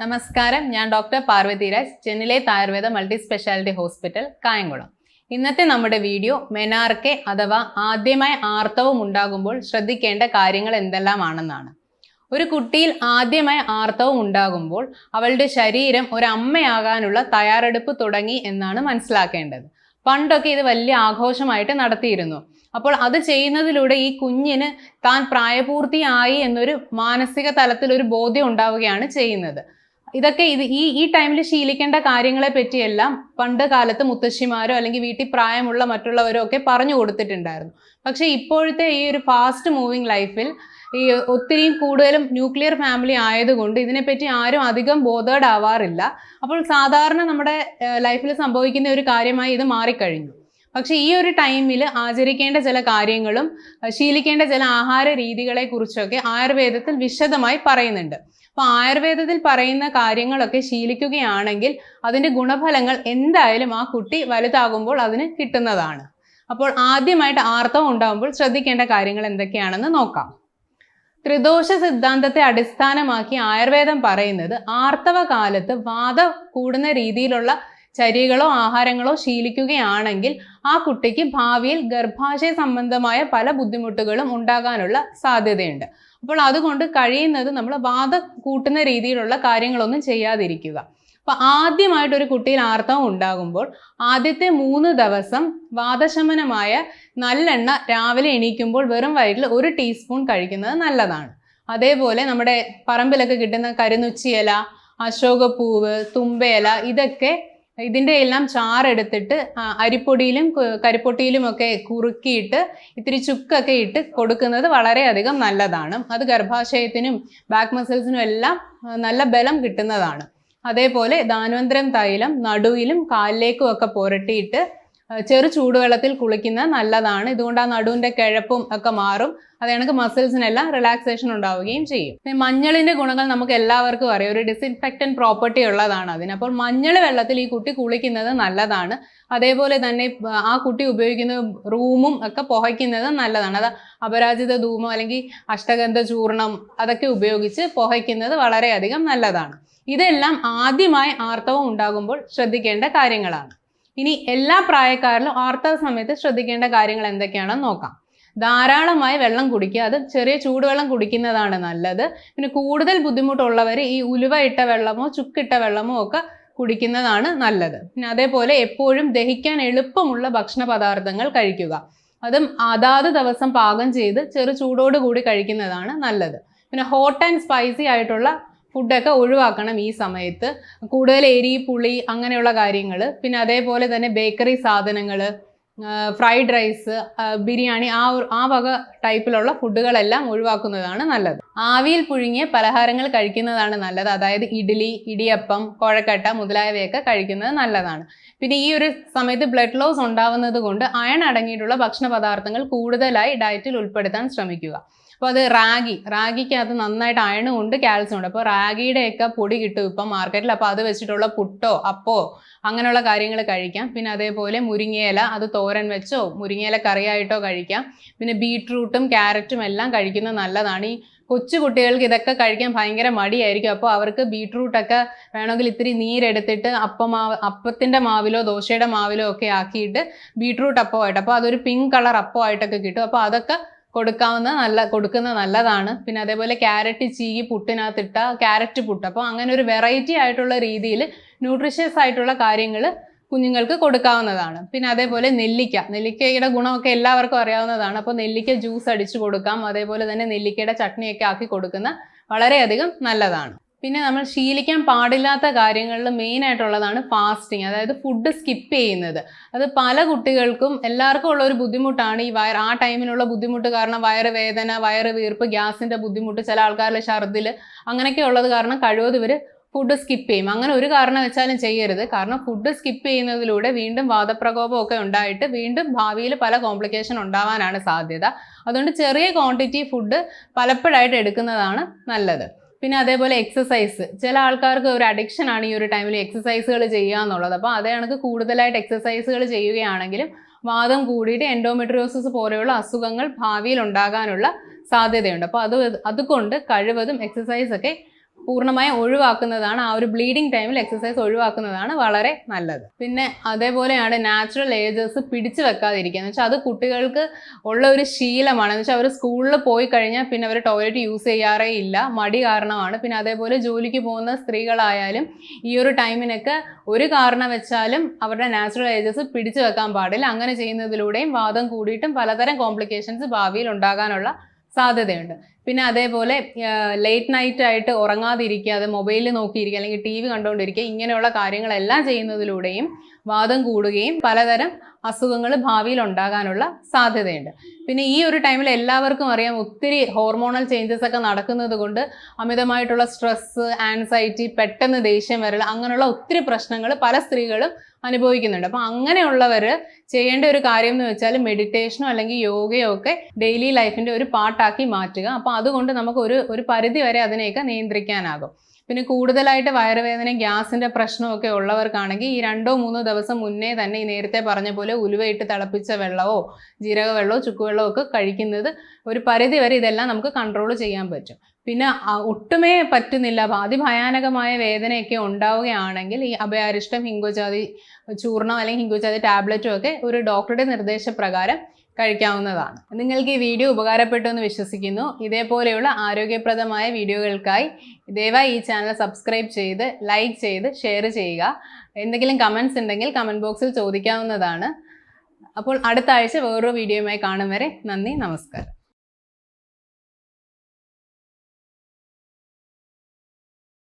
നമസ്കാരം, ഞാൻ doctor Parvathy Raj, Jenileth Ayurveda multi speciality hospital, Kayamkulam. ഇന്നത്തെ നമ്മുടെ വീഡിയോ മെനാർക്കെ അഥവാ ആദ്യമായി ആർത്തവം ഉണ്ടാകുമ്പോൾ ശ്രദ്ധിക്കേണ്ട കാര്യങ്ങൾ എന്തെല്ലാമാണെന്നാണ്. ഒരു കുട്ടിയിൽ ആദ്യമായി ആർത്തവം ഉണ്ടാകുമ്പോൾ അവളുടെ ശരീരം ഒരമ്മയാകാനുള്ള തയ്യാറെടുപ്പ് തുടങ്ങി എന്നാണ് മനസ്സിലാക്കേണ്ടത്. പണ്ടൊക്കെ ഇത് വലിയ ആഘോഷമായിട്ട് നടത്തിയിരുന്നു. അപ്പോൾ അത് ചെയ്യുന്നതിലൂടെ ഈ കുഞ്ഞിന് താൻ പ്രായപൂർത്തിയായി എന്നൊരു മാനസിക തലത്തിൽ ഒരു ബോധ്യം ഉണ്ടാവുകയാണ് ചെയ്യുന്നത്. ഇതൊക്കെ ഈ ടൈമിൽ ശീലിക്കേണ്ട കാര്യങ്ങളെ പറ്റിയെല്ലാം പണ്ട് കാലത്ത് മുത്തശ്ശിമാരോ അല്ലെങ്കിൽ വീട്ടിൽ പ്രായമുള്ള മറ്റുള്ളവരോ ഒക്കെ പറഞ്ഞു കൊടുത്തിട്ടുണ്ടായിരുന്നു. പക്ഷെ ഇപ്പോഴത്തെ ഈ ഒരു ഫാസ്റ്റ് മൂവിങ് ലൈഫിൽ ഈ ഒത്തിരിയും കൂടുതലും ന്യൂക്ലിയർ ഫാമിലി ആയതുകൊണ്ട് ഇതിനെപ്പറ്റി ആരും അധികം ബോധേഡ് ആവാറില്ല. അപ്പോൾ സാധാരണ നമ്മുടെ ലൈഫിൽ സംഭവിക്കുന്ന ഒരു കാര്യമായി ഇത് മാറിക്കഴിഞ്ഞു. പക്ഷെ ഈ ഒരു ടൈമിൽ ആചരിക്കേണ്ട ചില കാര്യങ്ങളും ശീലിക്കേണ്ട ചില ആഹാര രീതികളെ കുറിച്ചൊക്കെ ആയുർവേദത്തിൽ വിശദമായി പറയുന്നുണ്ട്. അപ്പോൾ ആയുർവേദത്തിൽ പറയുന്ന കാര്യങ്ങളൊക്കെ ശീലിക്കുകയാണെങ്കിൽ അതിൻ്റെ ഗുണഫലങ്ങൾ എന്തായാലും ആ കുട്ടി വലുതാകുമ്പോൾ അതിന് കിട്ടുന്നതാണ്. അപ്പോൾ ആദ്യമായിട്ട് ആർത്തവം ഉണ്ടാകുമ്പോൾ ശ്രദ്ധിക്കേണ്ട കാര്യങ്ങൾ എന്തൊക്കെയാണെന്ന് നോക്കാം. ത്രിദോഷ സിദ്ധാന്തത്തെ അടിസ്ഥാനമാക്കി ആയുർവേദം പറയുന്നത് ആർത്തവ കാലത്ത് വാദം കൂടുന്ന രീതിയിലുള്ള ചര്യകളോ ആഹാരങ്ങളോ ശീലിക്കുകയാണെങ്കിൽ ആ കുട്ടിക്ക് ഭാവിയിൽ ഗർഭാശയ സംബന്ധമായ പല ബുദ്ധിമുട്ടുകളും ഉണ്ടാകാനുള്ള സാധ്യതയുണ്ട്. അപ്പോൾ അതുകൊണ്ട് കഴിയുന്നത് നമ്മൾ വാദം കൂട്ടുന്ന രീതിയിലുള്ള കാര്യങ്ങളൊന്നും ചെയ്യാതിരിക്കുക. അപ്പോൾ ആദ്യമായിട്ടൊരു കുട്ടിയിൽ ആർത്തവം ഉണ്ടാകുമ്പോൾ ആദ്യത്തെ 3 ദിവസം വാദശമനമായ നല്ലെണ്ണ രാവിലെ എണീക്കുമ്പോൾ വെറും വയറ്റിൽ 1 ടീസ്പൂൺ കഴിക്കുന്നത് നല്ലതാണ്. അതേപോലെ നമ്മുടെ പറമ്പിലൊക്കെ കിട്ടുന്ന കരിനുച്ചിയില, അശോകപ്പൂവ്, തുമ്പയില, ഇതിൻ്റെ എല്ലാം ചാറെടുത്തിട്ട് അരിപ്പൊടിയിലും കരിപ്പൊട്ടിയിലും ഒക്കെ കുറുക്കിയിട്ട് ഇത്തിരി ചുക്കൊക്കെ ഇട്ട് കൊടുക്കുന്നത് വളരെയധികം നല്ലതാണ്. അത് ഗർഭാശയത്തിനും ബാക്ക് മസിൽസിനും എല്ലാം നല്ല ബലം കിട്ടുന്നതാണ്. അതേപോലെ ധാന്വന്തരം തൈലം നടുവിലും കാലിലേക്കും ഒക്കെ പുരട്ടിയിട്ട് ചെറു ചൂടുവെള്ളത്തിൽ കുളിക്കുന്നത് നല്ലതാണ്. ഇതുകൊണ്ട് ആ നടുവിൻ്റെ കിഴപ്പും ഒക്കെ മാറും. അത് കണക്ക് മസിൽസിനെല്ലാം റിലാക്സേഷൻ ഉണ്ടാവുകയും ചെയ്യും. മഞ്ഞളിൻ്റെ ഗുണങ്ങൾ നമുക്ക് എല്ലാവർക്കും അറിയാം. ഒരു ഡിസിൻഫെക്റ്റന്റ് പ്രോപ്പർട്ടി ഉള്ളതാണ് അതിന്. അപ്പോൾ മഞ്ഞൾ വെള്ളത്തിൽ ഈ കുട്ടി കുളിക്കുന്നത് നല്ലതാണ്. അതേപോലെ തന്നെ ആ കുട്ടി ഉപയോഗിക്കുന്ന റൂമും ഒക്കെ പുകയ്ക്കുന്നത് നല്ലതാണ്. അത് അപരാജിത ധൂമം അല്ലെങ്കിൽ അഷ്ടഗന്ധ ചൂർണം അതൊക്കെ ഉപയോഗിച്ച് പുകയ്ക്കുന്നത് വളരെയധികം നല്ലതാണ്. ഇതെല്ലാം ആദ്യമായി ആർത്തവം ഉണ്ടാകുമ്പോൾ ശ്രദ്ധിക്കേണ്ട കാര്യങ്ങളാണ്. ഇനി എല്ലാ പ്രായക്കാരിലും ആർത്തവ സമയത്ത് ശ്രദ്ധിക്കേണ്ട കാര്യങ്ങൾ എന്തൊക്കെയാണെന്ന് നോക്കാം. ധാരാളമായി വെള്ളം കുടിക്കുക. അത് ചെറിയ ചൂടുവെള്ളം കുടിക്കുന്നതാണ് നല്ലത്. പിന്നെ കൂടുതൽ ബുദ്ധിമുട്ടുള്ളവർ ഈ ഉലുവ ഇട്ട വെള്ളമോ ചുക്കിട്ട വെള്ളമോ ഒക്കെ കുടിക്കുന്നതാണ് നല്ലത്. പിന്നെ അതേപോലെ എപ്പോഴും ദഹിക്കാൻ എളുപ്പമുള്ള ഭക്ഷണ പദാർത്ഥങ്ങൾ കഴിക്കുക. അതും അതാത് ദിവസം പാകം ചെയ്ത് ചെറു ചൂടോട് കൂടി കഴിക്കുന്നതാണ് നല്ലത്. പിന്നെ ഹോട്ട് ആൻഡ് സ്പൈസി ആയിട്ടുള്ള ഫുഡൊക്കെ ഒഴിവാക്കണം ഈ സമയത്ത്. കൂടുതൽ എരി പുളി അങ്ങനെയുള്ള കാര്യങ്ങൾ, പിന്നെ അതേപോലെ തന്നെ ബേക്കറി സാധനങ്ങൾ, ഫ്രൈഡ് റൈസ്, ബിരിയാണി ആ വക ടൈപ്പിലുള്ള ഫുഡുകളെല്ലാം ഒഴിവാക്കുന്നതാണ് നല്ലത്. ആവിയിൽ പുഴുങ്ങിയ പലഹാരങ്ങൾ കഴിക്കുന്നതാണ് നല്ലത്. അതായത് ഇഡ്ഡലി, ഇടിയപ്പം, കുഴക്കട്ട മുതലായവയൊക്കെ കഴിക്കുന്നത് നല്ലതാണ്. പിന്നെ ഈ ഒരു സമയത്ത് ബ്ലഡ് ലോസ് ഉണ്ടാവുന്നത് കൊണ്ട് അയൺ അടങ്ങിയിട്ടുള്ള ഭക്ഷണ പദാർത്ഥങ്ങൾ കൂടുതലായി ഡയറ്റിൽ ഉൾപ്പെടുത്താൻ ശ്രമിക്കുക. അപ്പോൾ അത് റാഗിക്കകത്ത് നന്നായിട്ട് അയണും ഉണ്ട് കാൽസ്യം ഉണ്ട്. അപ്പോൾ റാഗിയുടെയൊക്കെ പൊടി കിട്ടും ഇപ്പം മാർക്കറ്റിൽ. അപ്പോൾ അത് വെച്ചിട്ടുള്ള പുട്ടോ അപ്പോ അങ്ങനെയുള്ള കാര്യങ്ങൾ കഴിക്കാം. പിന്നെ അതേപോലെ മുരിങ്ങയില, അത് തോരൻ വെച്ചോ മുരിങ്ങയില കറിയായിട്ടോ കഴിക്കാം. പിന്നെ ബീട്രൂട്ടും ക്യാരറ്റും എല്ലാം കഴിക്കുന്നത് നല്ലതാണ്. ഈ കൊച്ചു കുട്ടികൾക്ക് ഇതൊക്കെ കഴിക്കാൻ ഭയങ്കര മടിയായിരിക്കും. അപ്പോൾ അവർക്ക് ബീട്രൂട്ടൊക്കെ വേണമെങ്കിൽ ഇത്തിരി നീരെടുത്തിട്ട് അപ്പത്തിൻ്റെ മാവിലോ ദോശയുടെ മാവിലോ ഒക്കെ ആക്കിയിട്ട് ബീട്രൂട്ട് അപ്പമായിട്ട്, അപ്പോൾ അതൊരു പിങ്ക് കളർ അപ്പമായിട്ടൊക്കെ കിട്ടും. അപ്പോൾ അതൊക്കെ കൊടുക്കുന്നത് നല്ലതാണ്. പിന്നെ അതേപോലെ ക്യാരറ്റ് ചീകി പുട്ടിനകത്തിട്ട ക്യാരറ്റ് പുട്ട്, അപ്പോൾ അങ്ങനെ ഒരു വെറൈറ്റി ആയിട്ടുള്ള രീതിയിൽ ന്യൂട്രീഷ്യസ് ആയിട്ടുള്ള കാര്യങ്ങൾ കുഞ്ഞുങ്ങൾക്ക് കൊടുക്കാവുന്നതാണ്. പിന്നെ അതേപോലെ നെല്ലിക്കയുടെ ഗുണമൊക്കെ എല്ലാവർക്കും അറിയാവുന്നതാണ്. അപ്പോൾ നെല്ലിക്ക ജ്യൂസ് അടിച്ചു കൊടുക്കാം. അതേപോലെ തന്നെ നെല്ലിക്കയുടെ ചട്നിയൊക്കെ ആക്കി കൊടുക്കുന്ന വളരെയധികം നല്ലതാണ്. പിന്നെ നമ്മൾ ശീലിക്കാൻ പാടില്ലാത്ത കാര്യങ്ങളിൽ മെയിനായിട്ടുള്ളതാണ് ഫാസ്റ്റിംഗ്, അതായത് ഫുഡ് സ്കിപ്പ് ചെയ്യുന്നത്. അത് പല കുട്ടികൾക്കും എല്ലാവർക്കും ഉള്ള ഒരു ബുദ്ധിമുട്ടാണ്. ഈ ആ ടൈമിനുള്ള ബുദ്ധിമുട്ട് കാരണം വയറ് വേദന, വയറ് വീർപ്പ്, ഗ്യാസിൻ്റെ ബുദ്ധിമുട്ട്, ചില ആൾക്കാരിൽ ഛർദിൽ അങ്ങനെയൊക്കെ ഉള്ളത് കാരണം കഴിവതും ഇവർ ഫുഡ് സ്കിപ്പ് ചെയ്യും. അങ്ങനെ ഒരു കാരണം വെച്ചാലും ചെയ്യരുത്. കാരണം ഫുഡ് സ്കിപ്പ് ചെയ്യുന്നതിലൂടെ വീണ്ടും വാതപ്രകോപമൊക്കെ ഉണ്ടായിട്ട് വീണ്ടും ഭാവിയിൽ പല കോംപ്ലിക്കേഷൻ ഉണ്ടാവാനാണ് സാധ്യത. അതുകൊണ്ട് ചെറിയ ക്വാണ്ടിറ്റി ഫുഡ് പലപ്പോഴായിട്ട് എടുക്കുന്നതാണ് നല്ലത്. പിന്നെ അതേപോലെ എക്സസൈസ്, ചില ആൾക്കാർക്ക് ഒരു അഡിക്ഷനാണ് ഈ ഒരു ടൈമിൽ എക്സസൈസുകൾ ചെയ്യുക എന്നുള്ളത്. അപ്പോൾ അതേ കണക്ക് കൂടുതലായിട്ട് എക്സസൈസുകൾ ചെയ്യുകയാണെങ്കിലും വാദം കൂടിയിട്ട് എൻഡോമെട്രിയോസിസ് പോലെയുള്ള അസുഖങ്ങൾ ഭാവിയിൽ ഉണ്ടാകാനുള്ള സാധ്യതയുണ്ട്. അപ്പോൾ അതുകൊണ്ട് കഴിവതും എക്സസൈസ് ഒക്കെ പൂർണ്ണമായും ഒഴിവാക്കുന്നതാണ്, ആ ഒരു ബ്ലീഡിങ് ടൈമിൽ എക്സസൈസ് ഒഴിവാക്കുന്നതാണ് വളരെ നല്ലത്. പിന്നെ അതേപോലെയാണ് നാച്ചുറൽ ഏജസ് പിടിച്ചു വെക്കാതിരിക്കുക എന്ന് വെച്ചാൽ അത് കുട്ടികൾക്ക് ഉള്ള ഒരു ശീലമാണ്. എന്ന് വെച്ചാൽ അവർ സ്കൂളിൽ പോയി കഴിഞ്ഞാൽ പിന്നെ അവർ ടോയ്ലറ്റ് യൂസ് ചെയ്യാറേ ഇല്ല, മടി കാരണമാണ്. പിന്നെ അതേപോലെ ജോലിക്ക് പോകുന്ന സ്ത്രീകളായാലും ഈ ഒരു ടൈമിനൊക്കെ ഒരു കാരണം വെച്ചാലും അവരുടെ നാച്ചുറൽ ഏജസ് പിടിച്ചു വെക്കാൻ പാടില്ല. അങ്ങനെ ചെയ്യുന്നതിലൂടെയും വാദം കൂടിയിട്ടും പലതരം കോംപ്ലിക്കേഷൻസ് ഭാവിയിൽ ഉണ്ടാകാനുള്ള സാധ്യതയുണ്ട്. പിന്നെ അതേപോലെ ലേറ്റ് നൈറ്റ് ആയിട്ട് ഉറങ്ങാതിരിക്കുക, അത് മൊബൈലിൽ നോക്കിയിരിക്കുക അല്ലെങ്കിൽ ടി വി കണ്ടുകൊണ്ടിരിക്കുക, ഇങ്ങനെയുള്ള കാര്യങ്ങളെല്ലാം ചെയ്യുന്നതിലൂടെയും വാദം കൂടുകയും പലതരം അസുഖങ്ങൾ ഭാവിയിൽ ഉണ്ടാകാനുള്ള സാധ്യതയുണ്ട്. പിന്നെ ഈ ഒരു ടൈമിൽ എല്ലാവർക്കും അറിയാം ഒത്തിരി ഹോർമോണൽ ചേഞ്ചസ് ഒക്കെ നടക്കുന്നത് കൊണ്ട് അമിതമായിട്ടുള്ള സ്ട്രെസ്സ്, ആൻസൈറ്റി, പെട്ടെന്ന് ദേഷ്യം വരൽ, അങ്ങനെയുള്ള ഒത്തിരി പ്രശ്നങ്ങൾ പല സ്ത്രീകളും അനുഭവിക്കുന്നുണ്ട്. അപ്പം അങ്ങനെയുള്ളവർ ചെയ്യേണ്ട ഒരു കാര്യം എന്ന് വെച്ചാൽ മെഡിറ്റേഷനോ അല്ലെങ്കിൽ യോഗയോ ഒക്കെ ഡെയിലി ലൈഫിൻ്റെ ഒരു പാർട്ടാക്കി മാറ്റുക. അപ്പോൾ അതുകൊണ്ട് നമുക്ക് ഒരു പരിധി വരെ അതിനെയൊക്കെ നിയന്ത്രിക്കാനാകും. പിന്നെ കൂടുതലായിട്ട് വയറുവേദനയും ഗ്യാസിൻ്റെ പ്രശ്നമൊക്കെ ഉള്ളവർക്കാണെങ്കിൽ ഈ 2-3 ദിവസം മുന്നേ തന്നെ ഈ നേരത്തെ പറഞ്ഞ പോലെ ഉലുവയിട്ട് തിളപ്പിച്ച വെള്ളമോ ജീരക വെള്ളമോ ചുക്കുവെള്ളമോ ഒക്കെ കഴിക്കുന്നത് ഒരു പരിധി വരെ ഇതെല്ലാം നമുക്ക് കൺട്രോൾ ചെയ്യാൻ പറ്റും. പിന്നെ ഒട്ടുമേ പറ്റുന്നില്ല, അതിഭയാനകമായ വേദനയൊക്കെ ഉണ്ടാവുകയാണെങ്കിൽ ഈ അഭയാരിഷ്ടം, ഹിങ്കോജാതി ചൂർണം അല്ലെങ്കിൽ ഹിങ്കോജാതി ടാബ്ലറ്റും ഒക്കെ ഒരു ഡോക്ടറുടെ നിർദ്ദേശപ്രകാരം കഴിക്കാവുന്നതാണ്. നിങ്ങൾക്ക് ഈ വീഡിയോ ഉപകാരപ്പെട്ടു എന്ന് വിശ്വസിക്കുന്നു. ഇതേപോലെയുള്ള ആരോഗ്യപ്രദമായ വീഡിയോകൾക്കായി ദയവായി ഈ ചാനൽ സബ്സ്ക്രൈബ് ചെയ്ത് ലൈക്ക് ചെയ്ത് ഷെയർ ചെയ്യുക. എന്തെങ്കിലും കമൻസ് ഉണ്ടെങ്കിൽ കമൻറ്റ് ബോക്സിൽ ചോദിക്കാവുന്നതാണ്. അപ്പോൾ അടുത്ത ആഴ്ച വേറൊരു വീഡിയോയുമായി കാണും വരെ നന്ദി, നമസ്കാരം.